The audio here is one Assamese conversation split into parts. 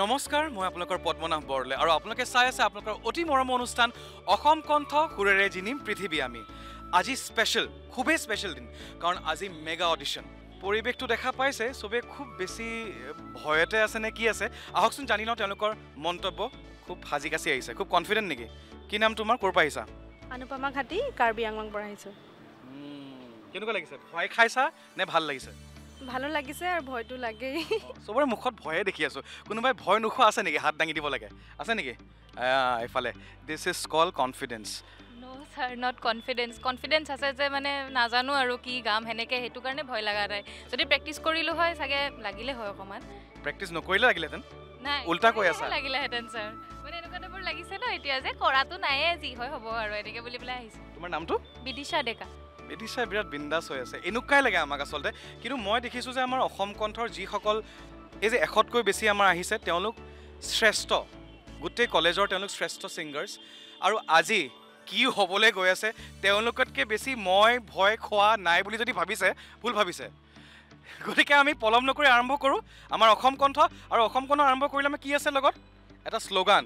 নমস্কাৰ মই আপোনালোকৰ পদ্মনাভ বৰলে আৰু আপোনালোকে চাই আছে আপোনালোকৰ অতি মৰম অনুষ্ঠান অসম কণ্ঠ সুৰেৰে জিনিম পৃথিৱী আমি আজি স্পেশাল খুবেই স্পেশাল দিন কাৰণ আজি মেগা অডিশন পৰিৱেশটো দেখা পাইছে সবে খুব বেছি ভয়তে আছে নে কি আছে আহকচোন জানি লওঁ তেওঁলোকৰ মন্তব্য খুব হাজি কাছি আহিছে খুব কনফিডেন্ট নেকি কি নাম তোমাৰ ক'ৰ পৰা আহিছা অনুপমা ঘাটি কাৰ্বি আংলং পৰা আহিছো কেনেকুৱা লাগিছে ভয় খাইছা নে ভাল লাগিছে ভালো লাগিছে আৰু ভয়টো লাগে সবৰে মুখত ভয়ে দেখি আছো কোনোবাই ভয় নোখোৱা আছে নেকি হাত দাঙি দিব লাগে আছে নেকি এফালে this is call confidence no sir not confidence আছে যে মানে নাজানো আৰু কি গাম হেনেকে হেতু কাৰণে ভয় লাগা নাই যদি প্ৰেক্টিস কৰিলো হয় সাগে লাগিলে হয় অকমান প্ৰেক্টিস নকৰিলে লাগিলেতেন নাই উল্টা কৈ আছা লাগিলে হেতেন স্যাৰ মানে এনেকুৱা টাইপৰ লাগিছে ন এতিয়া যে কৰাটো নাই যি হয় হ'ব আৰু এনেকে বুলি পেলাই আহিছে তোমাৰ নামটো বিদিশা ডেকা বিদিশা বিৰাট বিন্দাস হৈ আছে এনেকুৱাই লাগে আমাক আচলতে কিন্তু মই দেখিছো যে আমাৰ অসম কণ্ঠৰ যিসকল এই যে এশতকৈ বেছি আমাৰ আহিছে তেওঁলোক শ্ৰেষ্ঠ গোটেই কলেজৰ তেওঁলোক শ্ৰেষ্ঠ ছিংগাৰ্ছ আৰু আজি কি হ'বলৈ গৈ আছে তেওঁলোকতকৈ বেছি মই ভয় খোৱা নাই বুলি যদি ভাবিছে ভুল ভাবিছে গতিকে আমি পলম নকৰি আৰম্ভ কৰোঁ আমাৰ অসম কণ্ঠ আৰু অসম কণ্ঠ আৰম্ভ কৰিলে আমি কি আছে লগত এটা শ্লোগান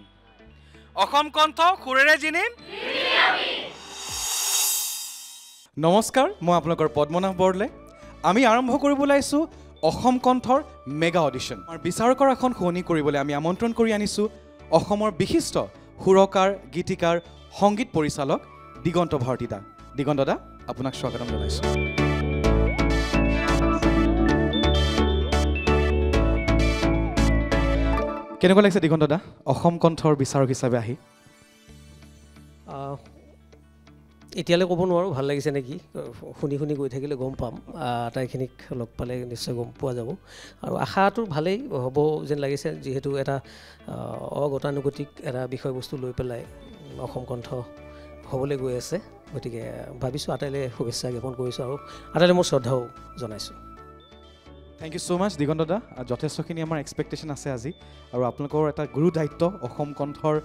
অসম কণ্ঠ সুৰেৰে জিনিম নমস্কাৰ মই আপোনালোকৰ পদ্মনাভ বৰলে আমি আৰম্ভ কৰিবলৈ আহিছোঁ অসম কণ্ঠৰ মেগা অডিশ্যন আৰু বিচাৰকৰ এখন শুৱনি কৰিবলৈ আমি আমন্ত্ৰণ কৰি আনিছোঁ অসমৰ বিশিষ্ট সুৰকাৰ গীতিকাৰ সংগীত পৰিচালক দিগন্ত ভাৰতী দা দিগন্ত দা আপোনাক স্বাগতম জনাইছোঁ কেনেকুৱা লাগিছে দিগন্ত দা অসম কণ্ঠৰ বিচাৰক হিচাপে আহি এতিয়ালৈ ক'ব নোৱাৰোঁ ভাল লাগিছে নেকি শুনি শুনি গৈ থাকিলে গম পাম আটাইখিনিক লগ পালে নিশ্চয় গম পোৱা যাব আৰু আশাটো ভালেই হ'ব যেন লাগিছে যিহেতু এটা অগতানুগতিক এটা বিষয়বস্তু লৈ পেলাই অসম কণ্ঠ হ'বলৈ গৈ আছে গতিকে ভাবিছোঁ আটাইলৈ শুভেচ্ছা জ্ঞাপন কৰিছোঁ আৰু আটাইলৈ মোৰ শ্ৰদ্ধাও জনাইছোঁ থেংক ইউ ছ' মাছ দিগন্ত দা যথেষ্টখিনি আমাৰ এক্সপেক্টেশ্যন আছে আজি আৰু আপোনালোকৰ এটা গুৰু দায়িত্ব অসম কণ্ঠৰ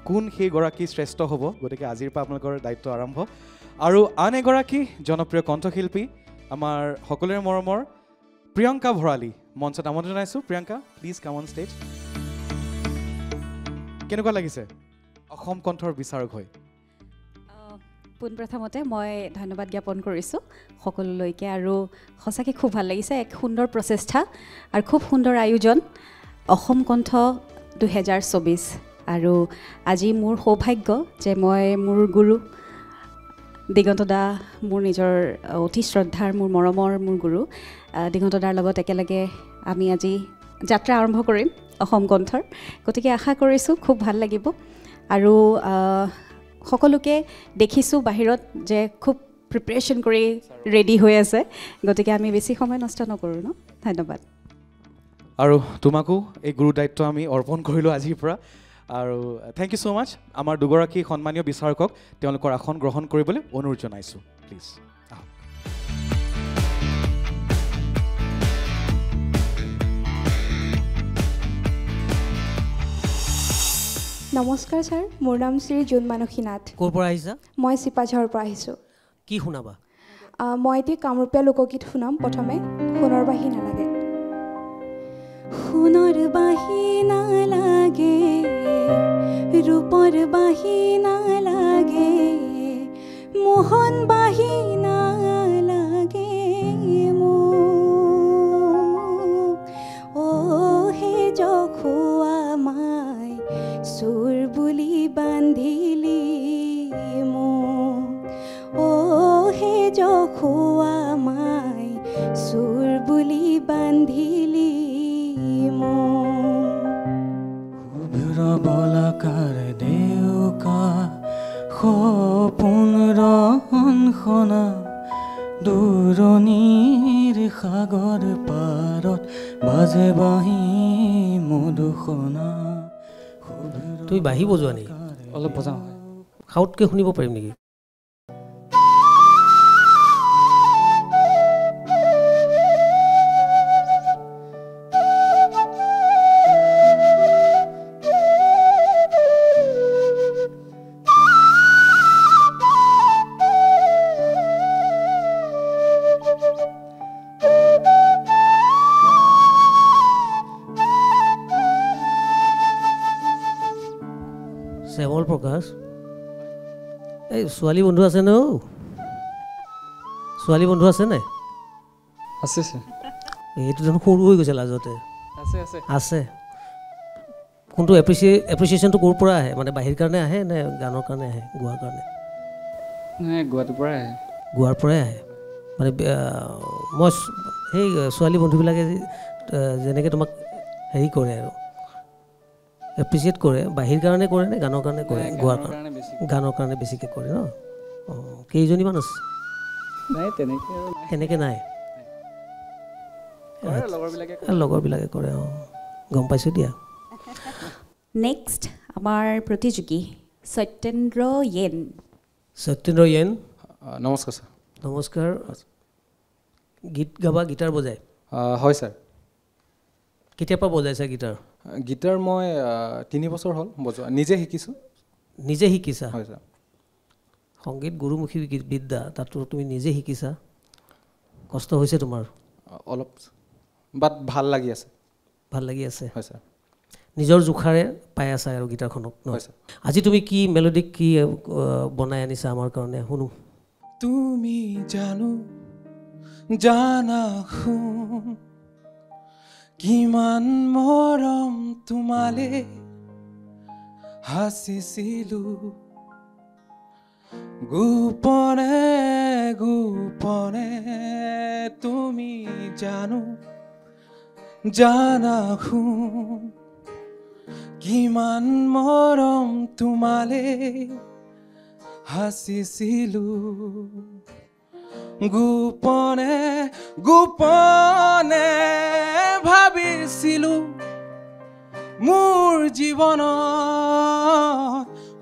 কোন সেইগৰাকী শ্ৰেষ্ঠ হ'ব গতিকে আজিৰ পৰা আপোনালোকৰ দায়িত্ব আৰম্ভ আৰু আন এগৰাকী জনপ্ৰিয় কণ্ঠশিল্পী আমাৰ সকলোৰে মৰমৰ প্ৰিয়ংকা ভৰালী মঞ্চত আমন্ত্ৰণ জনাইছোঁ Priyanka please come on stage কেনেকুৱা লাগিছে অসম কণ্ঠৰ বিচাৰক হৈ পোনপ্ৰথমতে মই ধন্যবাদ জ্ঞাপন কৰিছোঁ সকলোলৈকে আৰু সঁচাকৈ খুব ভাল লাগিছে এক সুন্দৰ প্ৰচেষ্টা আৰু খুব সুন্দৰ আয়োজন অসম কণ্ঠ 2024 আৰু আজি মোৰ সৌভাগ্য যে মই মোৰ গুৰু দিগন্ত দা মোৰ নিজৰ অতি শ্ৰদ্ধাৰ মোৰ মৰমৰ মোৰ গুৰু দিগন্ত দাৰ লগত একেলগে আমি আজি যাত্ৰা আৰম্ভ কৰিম অসম কণ্ঠৰ গতিকে আশা কৰিছোঁ খুব ভাল লাগিব আৰু সকলোকে দেখিছোঁ বাহিৰত যে খুব প্ৰিপাৰেশ্যন কৰি ৰেডি হৈ আছে গতিকে আমি বেছি সময় নষ্ট নকৰোঁ ন ধন্যবাদ আৰু তোমাকো এই গুৰু দায়িত্ব আমি অৰ্পণ কৰিলোঁ আজিৰ পৰা আৰু থেংক ইউ ছ' মাছ আমাৰ দুগৰাকী সন্মানীয় বিচাৰকক তেওঁলোকৰ আসন গ্ৰহণ কৰিবলৈ অনুৰোধ জনাইছোঁ প্লিজ নমস্কাৰ ছাৰ মোৰ নাম শ্ৰী জোন মানসী নাথ ক'ৰ পৰা আহিছা মই চিপাঝাৰৰ পৰা আহিছোঁ কি শুনাবা মই এতিয়া কামৰূপীয়া লোকগীত শুনাম প্ৰথমে সোণৰ বাঁহী নালাগে সোণৰ বাঁহী নালাগে ৰূপৰ বাঁহী নালাগে মোহন বাঁহী নালাগে মোক অ হে জখুৱা মাই চোৰ বুলি বান্ধিলি মোক অ হে জখুৱা মাই চোৰ বুলি বান্ধিলি শুভ্ৰ বলাকাৰ দেউকা সপোন ৰহনখনা দূৰণিৰ সাগৰ পাৰত বাজে বাঁহী মধুসনা তুমি বাঁহী বজোৱা নেকি অলপ বজাওঁ সাউতকৈ শুনিব পাৰিম নেকি শ্যামল প্ৰকাশ এই ছোৱালী বন্ধু আছে ন ছোৱালী বন্ধু আছে নাই আছে আছে এইটো দেখোন সৰু হৈ গৈছে লাজতে আছে আছে আছে কোনটো এপ্ৰিচিয়েশ্যনটো ক'ৰ পৰা আহে মানে বাহিৰ কাৰণে আহে নে গানৰ কাৰণে আহে গোৱাৰ কাৰণে নাই গোৱাটোৰ পৰাই আহে গোৱাৰ পৰাই আহে মানে মই সেই ছোৱালী বন্ধুবিলাকে যেনেকৈ তোমাক হেৰি কৰে আৰু এপ্ৰিচিয়েট কৰে বাহিৰ কাৰণে কৰে নে গানৰ কাৰণে কৰে গোৱাৰ কাৰণে বেছি গানৰ কাৰণে বেছিকৈ কৰে ন অঁ কেইজনীমান আছে নাই তেনেকৈ আৰু নাই তেনেকৈ নাই কৰে লগৰবিলাকে লগৰবিলাকে কৰে অঁ গম পাইছোঁ দিয়া নেক্সট আমাৰ প্ৰতিযোগী সত্যেন্দ্ৰ য়েন সত্যেন্দ্ৰ য়েন নমস্কাৰ ছাৰ নমস্কাৰ গীত গাবা গীটাৰ বজায় হয় ছাৰ কেতিয়াৰ পৰা বজাইছা গীটাৰ গীটাৰ মই 3 বছৰ হ'ল বজোৱা নিজে শিকিছোঁ নিজে শিকিছা হয় ছাৰ সংগীত গুৰুমুখী বিদ্যা তাতো তুমি নিজে শিকিছা কষ্ট হৈছে তোমাৰ অলপ বাট ভাল লাগি আছে ভাল লাগি আছে হয় ছাৰ নিজৰ জোখাৰে পাই আছা আৰু গীটাৰখনক হয় ছাৰ আজি তুমি কি মেলোডিক কি বনাই আনিছা আমাৰ কাৰণে শুনো তুমি জানো জানা শুন কিমান মৰম তোমালে হাসিছিলো গোপনে গোপনে তুমি জানো জানা শুন কিমান মৰম তোমালে হাসিছিলো গোপনে গোপনে ভাবিছিলো মোৰ জীৱনত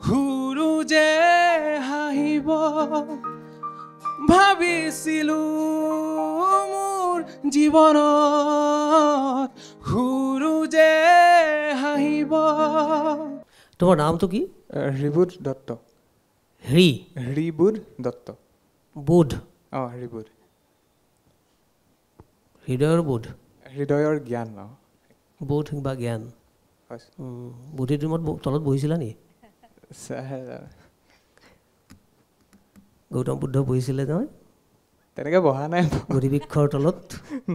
সুৰু যে হাঁহিব ভাবিছিলো মোৰ জীৱনত সুৰু যে হাঁহিব তোমাৰ নামটো কি ৰিবুদ দত্ত ৰিবুদ দত্ত বুধ অঁ ৰিবুদ হৃদয়ৰ বুধ হৃদয়ৰ জ্ঞান ন বোধ বা জ্ঞান হয় বুদ্ধিৰ ৰুমত তলত বহিছিলা নি গৌতম বুদ্ধ বহিছিলে নহয় তেনেকৈ বহা নাই বুদ্ধি বৃক্ষৰ তলত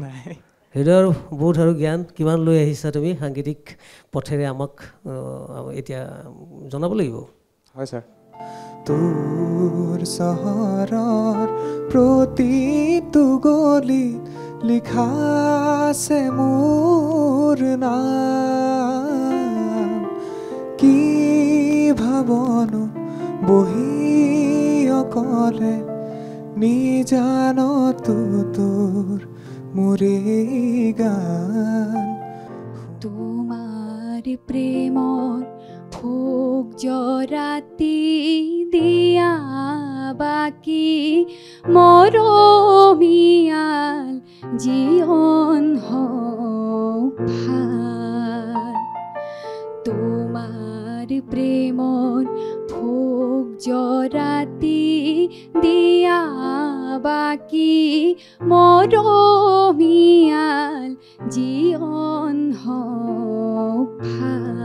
নাই হৃদয়ৰ বোধ আৰু জ্ঞান কিমান লৈ আহিছা তুমি সাংগীতিক পথেৰে আমাক এতিয়া জনাব লাগিব হয় ছাৰ তোৰ চহৰৰ প্ৰতিটো গলিত লিখা আছে মোৰ নাম কি ভাবনো বহি অকলে নিজানতো তোৰ মোৰে গান তোমাৰ প্ৰেমৰ ভোগ জৰাতি দিয়া বাকী মৰমীয়াল জীৱন হওক ভাল তোমাৰ প্ৰেমৰ ভোগ জৰাতি দিয়া বাকী মৰমীয়াল জীৱন হওক ভাল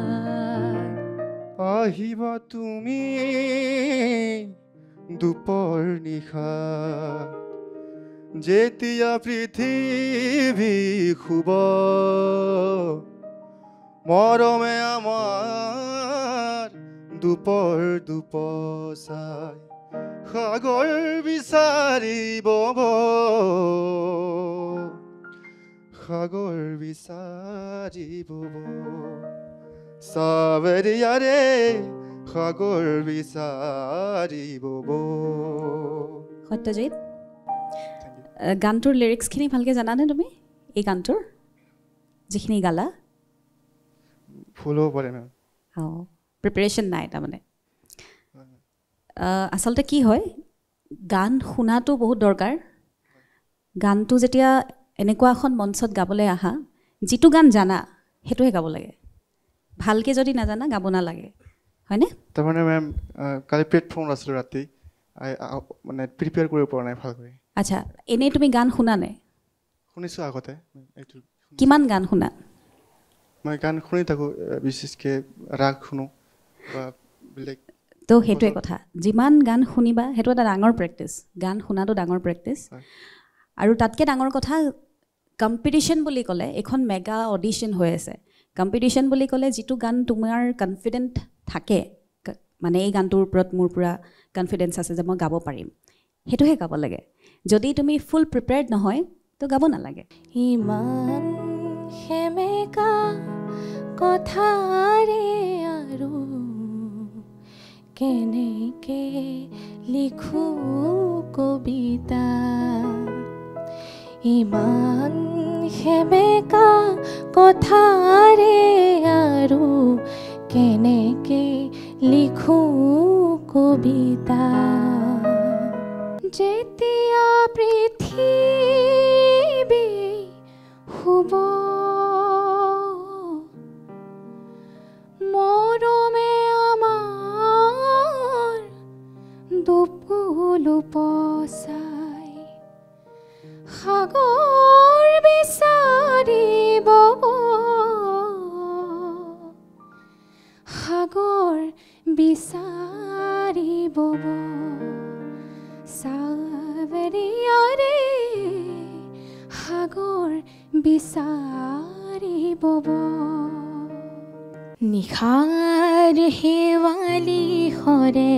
আহিবা তুমি দুপৰ নিশা যেতিয়া পৃথিৱী শুব মৰমে আমাৰ দুপৰ দুপচাই সাগৰ বিচাৰিব সাগৰ বিচাৰিব সাৱৰিয়াৰে সাগৰ বিচাৰিব সত্যজিৎ গানটোৰ লিৰিক্সখিনি ভালকৈ জানানে তুমি এই গানটোৰ যিখিনি গালা ভুল হ'ব পাৰে মেম অঁ প্ৰিপেৰেশ্যন নাই তাৰমানে আচলতে কি হয় গান শুনাটো বহুত দৰকাৰ গানটো যেতিয়া এনেকুৱা এখন মঞ্চত গাবলৈ আহা যিটো গান জানা সেইটোহে গাব লাগে ভালকৈ যদি নাজানা গাব নালাগে হয়নে তাৰমানে মেম কালি প্লেটফৰ্ম আছিলোঁ ৰাতি মানে প্ৰিপেয়াৰ কৰিব পৰা নাই ভালকৈ আচ্ছা এনেই তুমি গান শুনা নে শুনিছোঁ আগতে এইটো কিমান গান শুনা মই গান শুনি থাকোঁ বিশেষকৈ ৰাগ শুনো বা বেলেগ তো সেইটোৱে কথা যিমান গান শুনিবা সেইটো এটা ডাঙৰ প্ৰেক্টিচ গান শুনাটো ডাঙৰ প্ৰেক্টিচ আৰু তাতকৈ ডাঙৰ কথা কম্পিটিশ্যন বুলি ক'লে এখন মেগা অডিশ্যন হৈ আছে কম্পিটিশ্যন বুলি ক'লে যিটো গান তোমাৰ কনফিডেণ্ট থাকে মানে এই গানটোৰ ওপৰত মোৰ পূৰা কনফিডেঞ্চ আছে যে মই গাব পাৰিম সেইটোহে গাব লাগে যদি তুমি ফুল প্ৰিপেয়াৰ্ড নহয় তো গাব নালাগে ইমান সেমেকা কথাৰে আৰু কেনেকে লিখো কবিতা ইমান সেমেকা কথাৰে আৰু কেনেকে লিখো কবিতা যেতিয়া পৃথিৱী শুব মৰমে আমাৰ দুপুল পচাই সাগৰ বিচাৰিব সাগৰ বিচাৰিব সাৱৰিয়াৰে সাগৰ বিচাৰিব নিশাৰ শেৱালি সৰে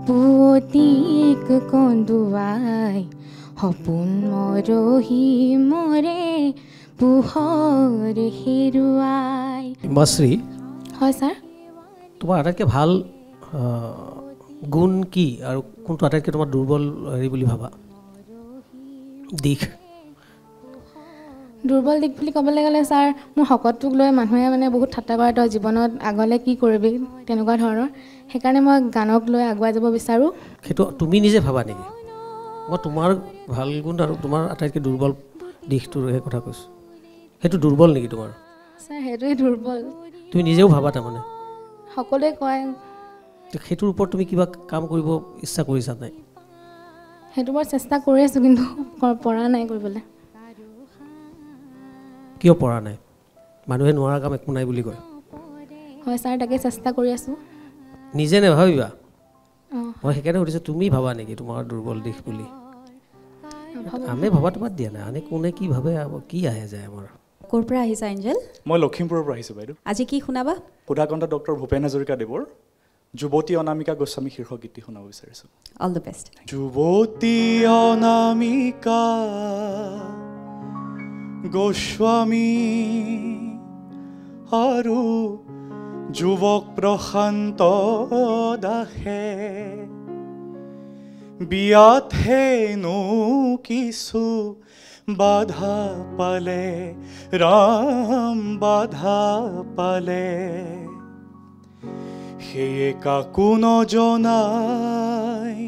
পুৱতিক কন্দুৱাই সপোন মৰহি মৰে পোহৰ হেৰুৱাই মাছৰি হয় ছাৰ তোমাৰ আটাইতকৈ ভাল গুণ কি আৰু কোনটো আটাইতকৈ তোমাৰ দুৰ্বল হেৰি বুলি ভাবা দিশ দুৰ্বল দিশ বুলি ক'বলৈ গ'লে ছাৰ মোৰ শকতটোক লৈ মানুহে মানে বহুত ঠাট্টা কৰে তই জীৱনত আগলৈ কি কৰিবি তেনেকুৱা ধৰণৰ সেইকাৰণে মই গানক লৈ আগুৱাই যাব বিচাৰোঁ সেইটো তুমি নিজে ভাবা নেকি মই তোমাৰ ভাল গুণ আৰু তোমাৰ আটাইতকৈ দুৰ্বল দিশটোৰহে কথা কৈছোঁ সেইটো দুৰ্বল নেকি তোমাৰ ছাৰ সেইটোৱে দুৰ্বল তুমি নিজেও ভাবা তাৰমানে সকলোৱে কয় সেইটোৰ ওপৰত তুমি কিবা কাম কৰিব ইচ্ছা কৰিছা নাই সেইটো মই চেষ্টা কৰি আছোঁ কিন্তু পৰা নাই কৰিবলৈ কিয় পৰা নাই মানুহে নোৱাৰা কাম একো নাই বুলি কয় হয় ছাৰ তাকে চেষ্টা কৰি আছোঁ নিজে নাভাবিবা মই সেইকাৰণে সুধিছোঁ তুমি ভাবা নেকি তোমাৰ দুৰ্বল দিশ বুলি আমি ভাবা তোমাক দিয়া নাই আনে কোনে কি ভাবে কি আহে যায় আমাৰ ক'ৰ পৰা আহিছা এঞ্জেল মই লখিমপুৰৰ পৰা আহিছোঁ বাইদেউ আজি কি শুনাবা সুধাকণ্ঠ ডক্টৰ ভূপেন হাজৰিকাদেৱৰ যুৱতী অনামিকা গোস্বামী শীৰ্ষক গীতটি শুনাব বিচাৰিছোঁ অল দ্য বেষ্ট যুৱতী অনামিকা গোস্বামী আৰু যুৱক প্ৰশান্ত দাসে বিয়াত হেনো কিছু বাধা পালে ৰাম বাধা পালে সেয়ে কাকো নজনাই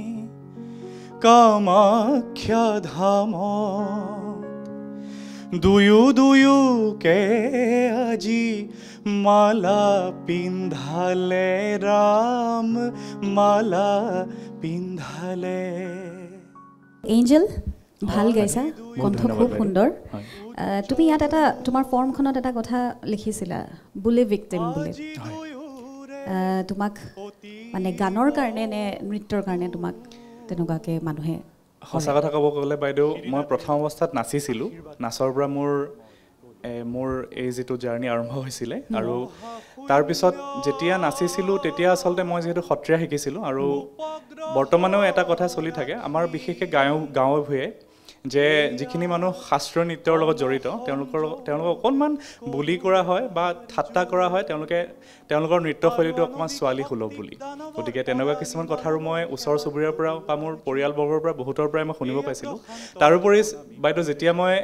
কামাখ্যা ধামত দুয়োকে আজি মালা পিন্ধালে ৰাম মালা পিন্ধালে এঞ্জেল ভাল গাইছা কণ্ঠ খুব সুন্দৰ তুমি ইয়াত এটা তোমাৰ ফৰ্মখনত এটা কথা লিখিছিলা বুলি ভিক্টিম বুলি তোমাক মানে গানৰ কাৰণে নে নৃত্যৰ কাৰণে তোমাক তেনেকুৱাকৈ মানুহে সঁচা কথা ক'ব গ'লে বাইদেউ মই প্ৰথম অৱস্থাত নাচিছিলোঁ নাচৰ পৰা মোৰ এই যিটো জাৰ্ণি আৰম্ভ হৈছিলে আৰু তাৰপিছত যেতিয়া নাচিছিলোঁ তেতিয়া আচলতে মই যিহেতু সত্ৰীয়া শিকিছিলোঁ আৰু বৰ্তমানেও এটা কথা চলি থাকে আমাৰ বিশেষকৈ গাঁৱে ভূঞে যে যিখিনি মানুহ শাস্ত্ৰীয় নৃত্যৰ লগত জড়িত তেওঁলোকক অকণমান বুলি কৰা হয় বা ঠাট্টা কৰা হয় তেওঁলোকৰ নৃত্যশৈলীটো অকণমান ছোৱালী সুলভ বুলি গতিকে তেনেকুৱা কিছুমান কথাৰো মই ওচৰ চুবুৰীয়াৰ পৰা বা মোৰ পৰিয়ালবৰ্গৰ পৰা বহুতৰ পৰাই মই শুনিব পাইছিলোঁ তাৰোপৰি বাইদেউ যেতিয়া মই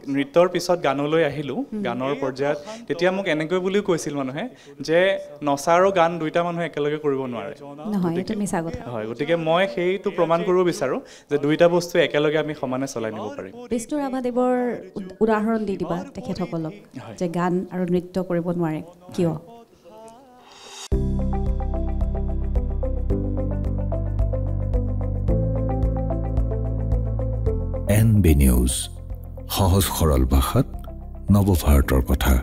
নৃত্যৰ পিছত গানলৈ আহিলোঁ গানৰ পৰ্যায়ত তেতিয়া মোক এনেকৈ বুলিও কৈছিল মানুহে যে নচা আৰু গান দুইটা মানুহে একেলগে কৰিব নোৱাৰে হয় গতিকে মই সেইটো প্ৰমাণ কৰিব বিচাৰোঁ যে দুইটা বস্তু একেলগে আমি সমানে চলাই নিব পাৰিম বিষ্ণু ৰাভাদেৱৰ উদাহৰণ দি দিবা তেখেতসকলক যে গান আৰু নৃত্য কৰিব নোৱাৰে কিয় NB News সহজ সৰল ভাষাত নৱভাৰতৰ কথা